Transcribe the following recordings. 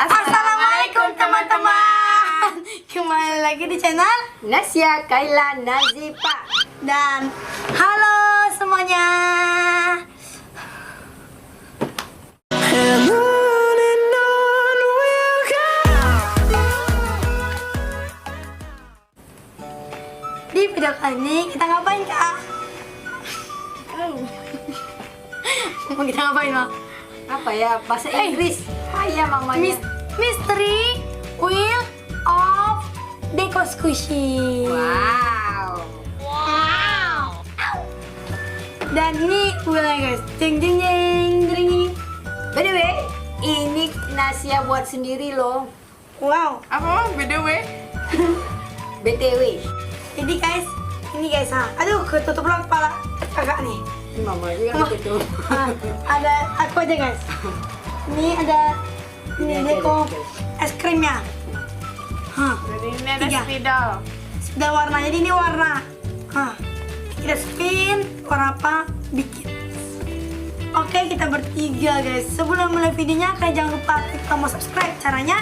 Assalamualaikum teman-teman. Kembali lagi di channel Nasya Kaila Nazifa. dan halo semuanya. Di video kali ini kita ngapain, Kak? Mau kita ngapain, Mak? Apa ya bahasa Inggris? Ayah mamanya. Mystery Wheel of Deco Squishy. Wow. Dan ini wheelnya guys. Jeng jeng jeng jeng. By the way, ini Nasya buat sendiri loh. Wow. Apa BTW? BTW. Jadi guys, ini guys, aduh ketutup lah kepala kakak nih. Ini mama juga gitu. Ada aku aja guys. Ini ada ini Deco es krimnya. Jadi ini ada Tiga. spidol. Sudah warna, jadi ini warna. Kita spin warna apa? Bikin. Oke, kita bertiga guys. Sebelum mulai videonya, kalian jangan lupa klik tombol subscribe. Caranya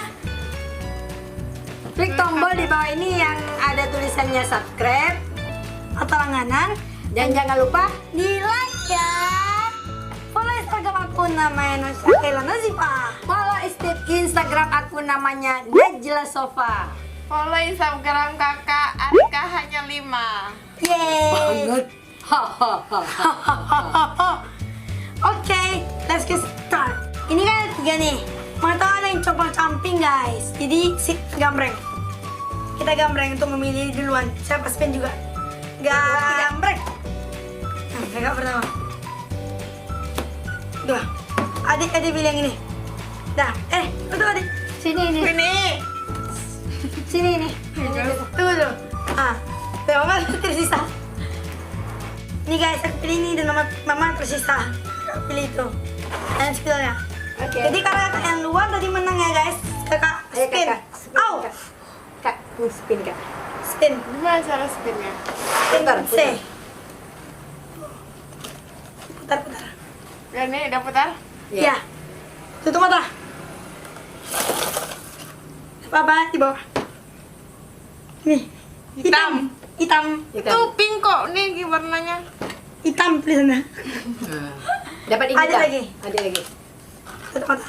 Klik tombol di bawah ini yang ada tulisannya subscribe atau langganan. dan jangan lupa Di like ya. Follow Instagram aku namanya Nasya Kaila Nazifa. follow Instagram aku namanya Najla Sofa. Follow Instagram kakak Arika hanya 5. Yeay. Hahaha. Oke, let's get start. Ini kan ada 3 nih. Mau tahu ada yang coba camping guys. Jadi gambreng. Kita gambreng untuk memilih duluan. Siapa spin juga? Gambreng. Nah, kakak pertama. Dua. Adik pilih yang ini. Dah. Betul adik. Sini nih. Ini. Sini nih. Tunggu dulu. Tuh, mama tersisa. Ini guys, aku pilih ini dan mama tersisa. Kakak pilih itu. Dan spillnya. Oke. Jadi karena kakak yang luar tadi menang ya guys. Kakak Ayo spin. kakak. Au. Kak, spin kak. Spin. Gimana cara spinnya? Putar, C. putar. Putar. Ini udah putar? Ya. Tutup mata. Apa di bawah? Nih. Hitam. Hitam. Tuh pink kok nih warnanya. Hitam tulisannya. Dapat ini Ada Kak? lagi. Ada lagi. Tutup mata.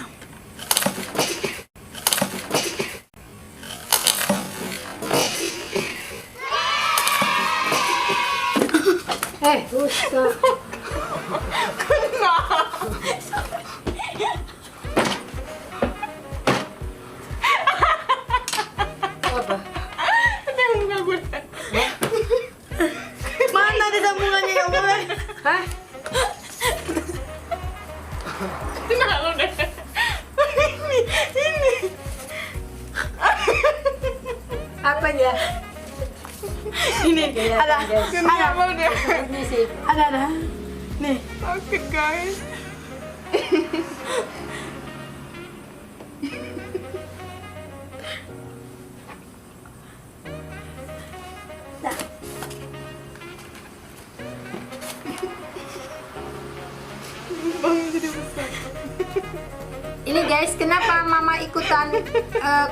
Rusak. Apa? Mana ada sambungannya ya Allah? Hah? Nah, lu deh. Ini. Apanya? Ini ada. Kenapa udah? Ini sih. Ada. Nih. Oke guys. Dah. Bang jadi besar. Ini guys, kenapa mama ikutan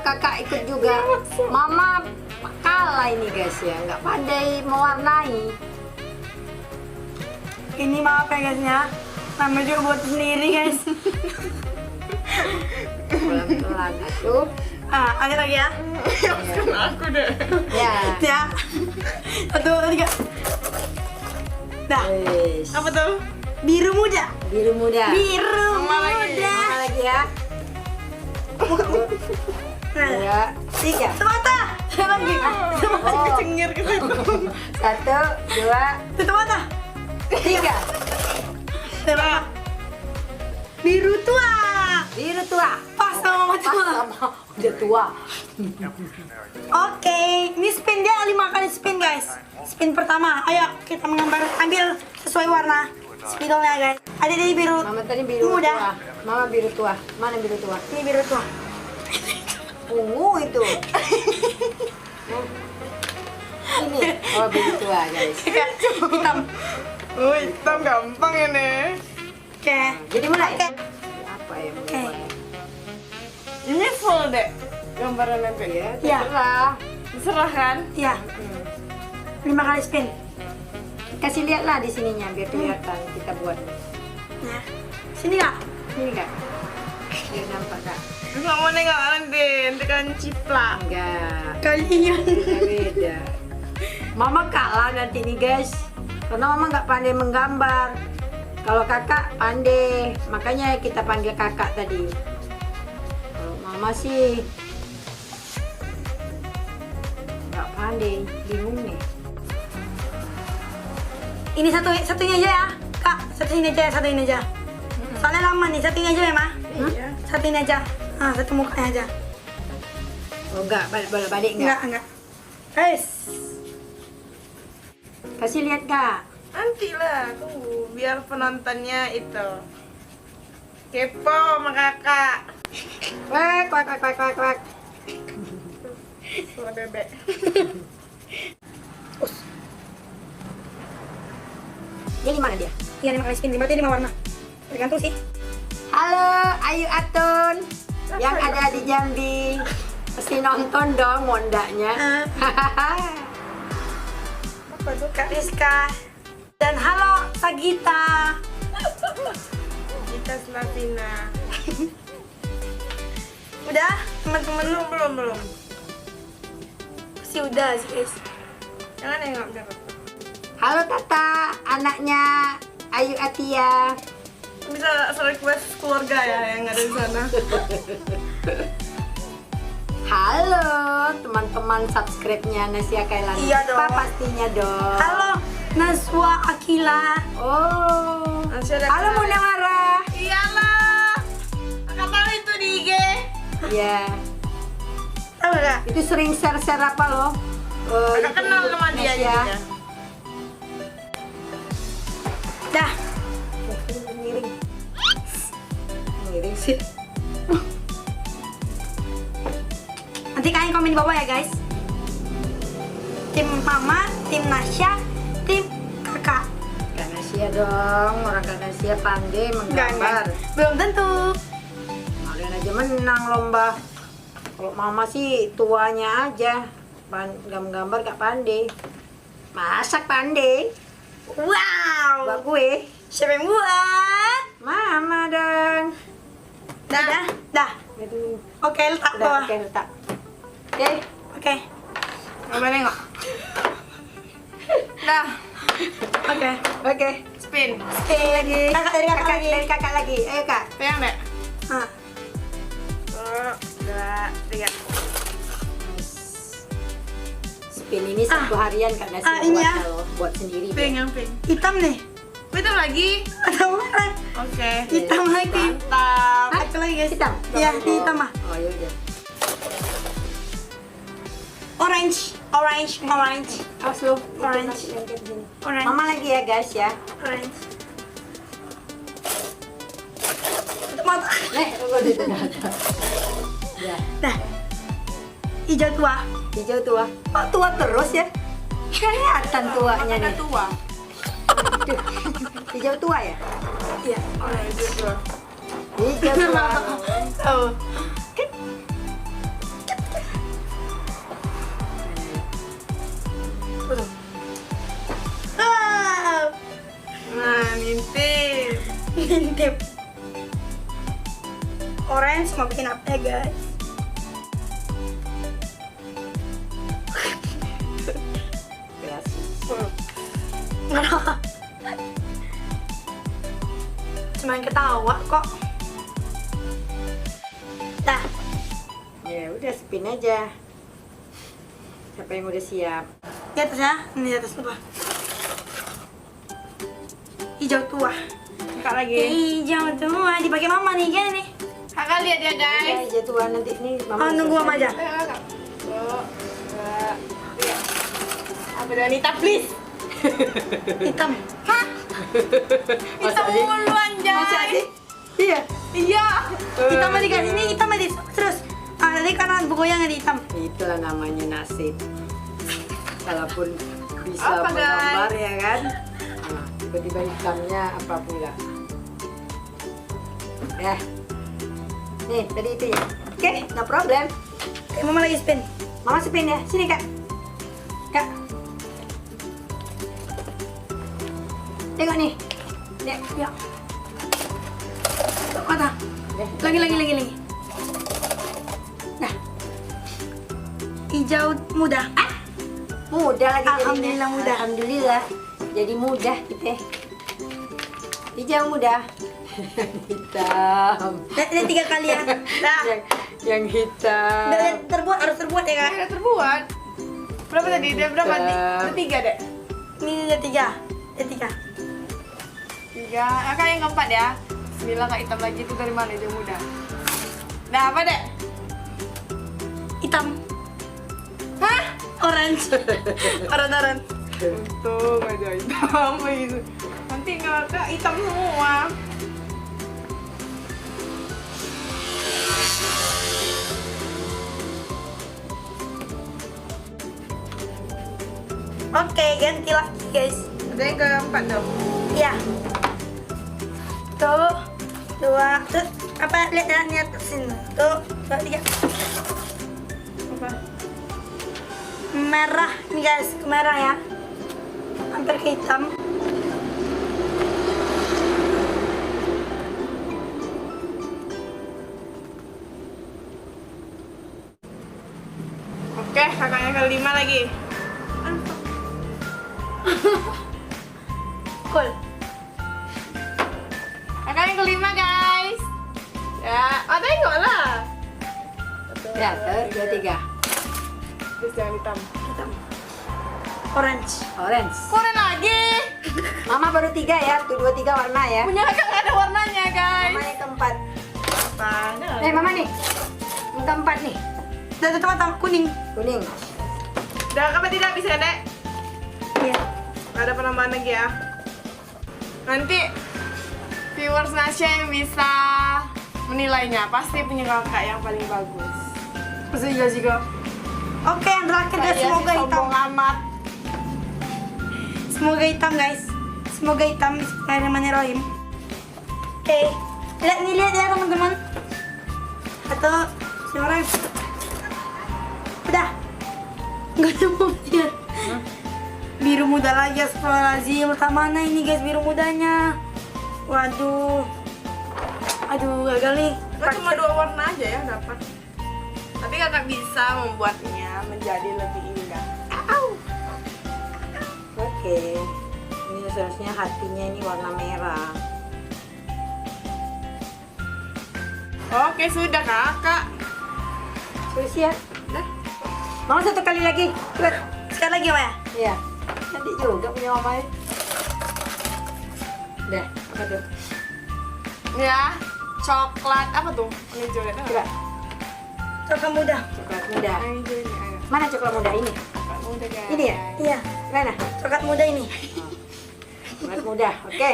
kakak ikut juga? Mama kalah ini guys ya, nggak pandai mewarnai. Ini maaf ya guys ya. Namanya juga buat sendiri guys. Pelan-pelan atuh. Ada lagi ya. Aku deh. Ya. Ya. 1, 2, 3. Dah. Wis. Apa tuh? Biru muda. Biru muda. Biru Mama lagi. muda. Mama lagi ya. Nah, Ya. 3. mata. Lagi. Oh. Cengir ke situ. 1, 2, Tutup mata. 3. Tutup mata. Biru tua. Biru tua. Pas sama mama Pas tua. sama udah tua. Oke, ini spin dia 5 kali spin guys. Spin pertama, ayo kita ambil sesuai warna spidolnya guys. Ada di biru. Mama tadi biru muda. tua. Mama biru tua. Mana biru tua? Ini biru tua. Ungu itu. Ini oh biru tua guys. Hitam. Oh, hitam gampang ini. Oke. Jadi mulai. Oke. Apa ya? Oke. Ini full dek gambaran nanti. Ya, Iya. terserah. Diserah kan? Iya. 5 kali spin. Kasih lihatlah di sininya biar kelihatan kita buat. Nah, sini kak. Ini Kak. Biar nampak Kak. Nggak mau nengok nanti kan ciplak. Enggak. Kalian. Beda. Mama kalah nanti nih guys. Karena Mama nggak pandai menggambar. Kalau kakak pandai, makanya kita panggil kakak tadi. Kalau Mama sih nggak pandai, bingung nih. Ini satunya aja ya, kak. Satuin aja. Soalnya lama nih, satuin aja ya, Ma. Iya. Satuin aja. Ah, satu mukanya aja. Oh enggak, balik enggak? Enggak. Guys. Kasih lihat Kak. Nanti lah, tunggu biar penontonnya itu kepo sama kakak. Kuak. Suara bebek. Jadi mana dia? Iya, 5 kali spin. Berarti 5 warna. Tergantung sih. Halo, Ayu Atun yang ada di Jambi. Pasti nonton dong mondaknya. Apa tuh, Kak Rizka? Dan halo, Sagita. Kita Slavina. Udah, teman-teman lu? Belum. Pasti udah sih, guys. Jangan nengok deket. Halo Tata, anaknya Ayu Atia. Bisa request keluarga ya yang ada di sana. Halo teman-teman subscribe-nya Nasya Kailani. Iya dong. Apa pastinya dong. Halo, Naswa Akila. Oh. Nasya ada Halo kenal. Munawara. Iyalah. Kakak tahu itu di IG. Iya. Tahu gak? Itu sering share-share apa loh? Kakak kenal sama dia Nasya. juga. Dah. Miring sih. Nanti kalian komen di bawah ya, guys. Tim Mama, tim Nasya, tim Kakak. Kak Nasya dong, orang Kak Nasya pandai menggambar. Belum tentu. Kalian aja menang lomba. Kalau Mama sih tuanya aja, gambar gak pandai. Masak pandai. Wow. Buat gue, Siapa yang buat? Mama dong. Dah. Aduh. Oke, letak Udah, bawah. oke letak. Oke. Oke. Coba nengok. Dah. Oke. Spin. Lagi. Kakak dari kakak lagi. Dari kakak lagi. Ayo kak. Pegang dek. Ah. 1, 2, 3. Spin ini satu harian Kak Nasya ini buat ya. loh, buat sendiri. Pink yang pink. Hitam nih. Hitam lagi. Ada warna. Oke. Hitam lagi. Mantap. Satu lagi, guys. Hitam. Iya, hitam mah. Oh ya udah. Orange. Awas lu. Orange. Orange. Mama lagi ya guys ya. Orange. Tutup mata. Tunggu di tengah. Ya. Dah. Hijau tua. Hijau tua. Oh tua terus ya? Kelihatan tuanya Ada nih. tua. Hijau tua ya? Iya. Orange tua. Hijau tua. Oh. Wow. Nah, nintip. Ngintip. Orange mau bikin apa ya, guys? Cuman ketawa kok. Dah. Ya udah spin aja. Siapa yang udah siap? Di atas ya. Ini di atas apa? Hijau tua. Kakak lagi. Hijau tua. Dipakai mama nih, gini nih. Kakak lihat ya Ya, guys. hijau tua nanti nih. Oh, nunggu mama aja. 1, 2, 3. Apa Danita please? Hitam. Hah? Hitam sih? mulu anjay. Masa sih? Iya. Iya. Hitam aja dikasih ini, hitam aja terus. Ah, nanti karena bukunya nggak di hitam. Itulah namanya nasib. Kalaupun bisa Apa, menggambar guys? ya kan. Nah, tiba-tiba hitamnya apa pula. Ya. Nih, tadi itu ya. Oke, no problem. Oke, mama lagi spin. Mama spin ya. Sini kak. Kak. Tengok nih. Lihat. Ya. Mata. Lagi. Nah. Hijau muda. Mudah lagi jadinya. Alhamdulillah mudah. Alhamdulillah. Jadi mudah kita. Hijau mudah. Hitam. Lihat 3 kali ya. Nah. Yang hitam. Harus terbuat ya kak. Udah terbuat. Berapa tadi? Dia berapa? Ada 3 dek. Ini udah 3. 3. 3. Kakak yang keempat ya. Bismillah kak hitam lagi itu dari mana hijau muda? Nah apa dek? Hitam. Hah? Orange. Orange. Untung aja hitam begitu. Nanti kakak hitam semua. Oke, ganti lagi guys. Ada yang keempat dong. Iya. Tuh, 2, tuh, apa lihat niat sini. Tuh, 2, 3. Apa? Merah nih guys, merah ya. Hampir ke hitam. Oke, kakaknya kelima lagi. Cool. Kakak yang kelima guys. Ya, tengok lah. Ya, 2, 3. Terus jangan hitam. Hitam. Orange. Orange. Kurang lagi. Mama baru 3 ya. Tuh 2, 3 warna ya. Punya kakak nggak ada warnanya guys. Mama yang keempat. Apaan? Mama nih. Yang keempat nih. Dan itu mata kuning. Kuning. Udah kakak tidak bisa dek. Iya. Nggak ada penambahan lagi ya. Nanti viewers Nasya yang bisa menilainya pasti punya kakak yang paling bagus. Pasti juga. Oke, yang terakhir guys, Saya semoga sih hitam. sombong amat. Semoga hitam guys. Semoga hitam. Bismillahirrahmanirrahim. Oke. Lihat ya teman-teman. Atau seorang. Udah. Nggak ada mobil. Biru muda lagi, astagfirullahaladzim. Mana ini guys biru mudanya? Waduh. Aduh, gagal nih. Kan cuma 2 warna aja ya dapat. Tapi kakak bisa membuatnya menjadi lebih indah. Oke. Ini seharusnya hatinya ini warna merah. Oke sudah kakak. Terus ya. Dah. Mau 1 kali lagi. Cepet. Sekali lagi Maya. Iya. Nanti juga punya mama ya. Udah. Aduh. Ya, coklat apa tuh? Ini hijau deh. Coba. Coklat muda. Coklat muda. Yang hijau ini. Ayo. Mana coklat muda ini? Coklat muda guys. Ini ya? Iya. Mana? Coklat muda ini. Coklat muda. Oke.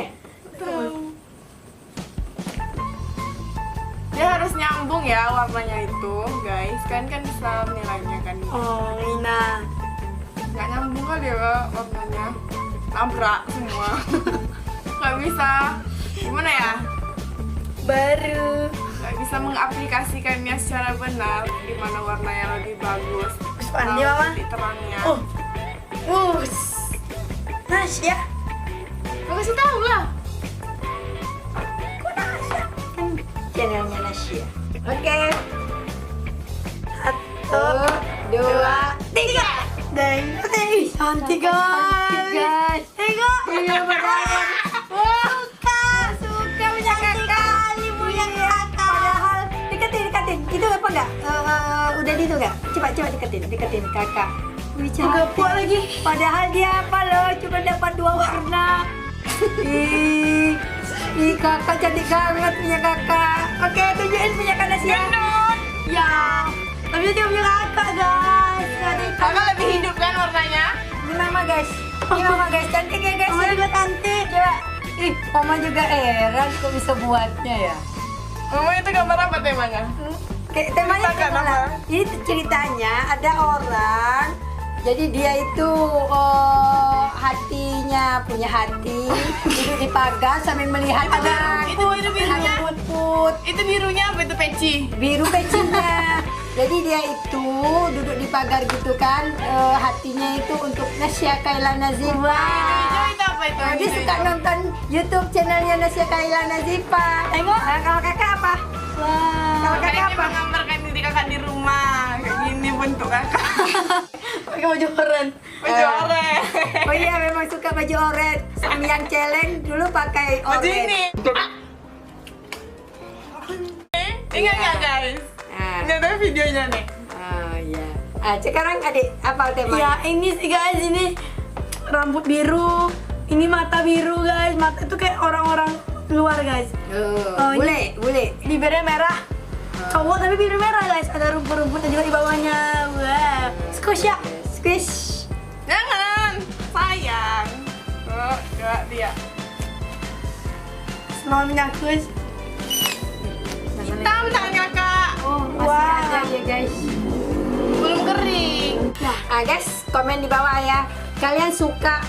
Dia harus nyambung ya warnanya itu, guys. Kan bisa menilainya kan. Oh, Ina. Nggak nyambung kali ya Kak, warnanya. Nabrak semua. Nggak bisa. Gimana ya? Baru. Nggak bisa mengaplikasikannya secara benar. Di mana warnanya lebih bagus. Pandai, Tahu Mama. titik terangnya. Oh. Nasya. Mau kasih tahu lah. Kok Nasya? Channelnya Nasya. Oke. 1, 2, 3. Dan cantik guys. guys. Tengok. Iya benar. Suka punya kali punya kakak. Padahal deketin. Itu apa enggak? Udah di itu enggak? Coba deketin kakak. Juga puas lagi. Padahal dia apa loh? Cuma dapat 2 warna. Ih, kakak cantik banget punya kakak. Oke, tunjukin punya kakak Nasya. Ya. Tapi dia punya kakak guys. Kakak lebih hidup kan warnanya? Ini mama guys. Cantik ya guys. Mama Ya? juga cantik. Coba. Ih, mama juga heran kok bisa buatnya ya. Mama itu gambar apa temanya? Kayak temanya Ceritakan gimana? apa? Ini tuh ceritanya ada orang. Jadi dia itu hatinya punya hati, duduk di pagar sambil melihat anak. Itu biru-birunya. Put. Itu birunya apa itu peci? Biru pecinya. Jadi dia itu duduk di pagar gitu kan, hatinya itu untuk Nasya Kaila Nazifa. Hijau itu apa itu? Dia suka nonton YouTube channelnya Nasya Kaila Nazifa. Tengok. Nah, kalau kakak apa? Wah. Kalau kakak Kakak apa? menggambarkan diri kakak di rumah. Kayak gini bentuk kakak. Pakai baju oranye. Baju oranye. Oh iya, memang suka baju orange. Samyang celeng dulu pakai Baju orange. ini. Ingat nggak guys? Ah. Ini ada videonya nih. Oh iya. Sekarang adik apa tema? Ya ini sih guys, ini rambut biru, ini mata biru guys, mata itu kayak orang-orang luar guys. Oh, ini- bule. Bibirnya merah, cowok tapi bibir merah guys, ada rumput-rumputnya juga di bawahnya. Wow, squish ya, squish. Jangan, sayang. Oh, coba dia. Semua minyak guys. Hitam tangan kakak. Oh, masih Wow. ada ya guys. Belum kering. Guys, komen di bawah ya. Kalian suka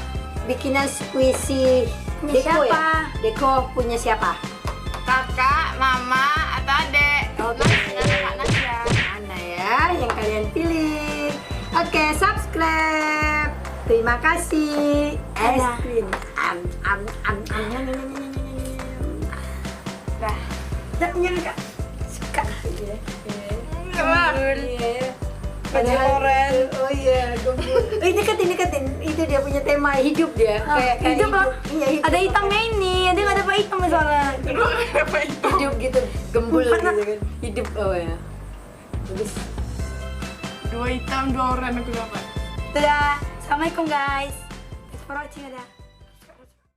bikinan puisi Punya Deko siapa? ya? Deko punya siapa? Kakak, mama, atau adek. Oke. Kakak Nasya. Mana ya yang kalian pilih? Oke, subscribe. Terima kasih. Es Ada. krim. Dah. Tidak nyangka, suka. Kenapa? Iya. Baju oranye. Oh iya, gembul. Deketin. Itu dia punya tema hidup dia. Kayak Hidup lah. Iya, hidup. Ada hitamnya ini, ada nggak ada hitam misalnya. Kenapa itu? Hidup gitu, gembul Karena- gitu kan. Hidup oh ya. Bagus. Dua hitam, dua oranye aku dapat. Dadah, assalamualaikum guys. Thanks for watching, dadah.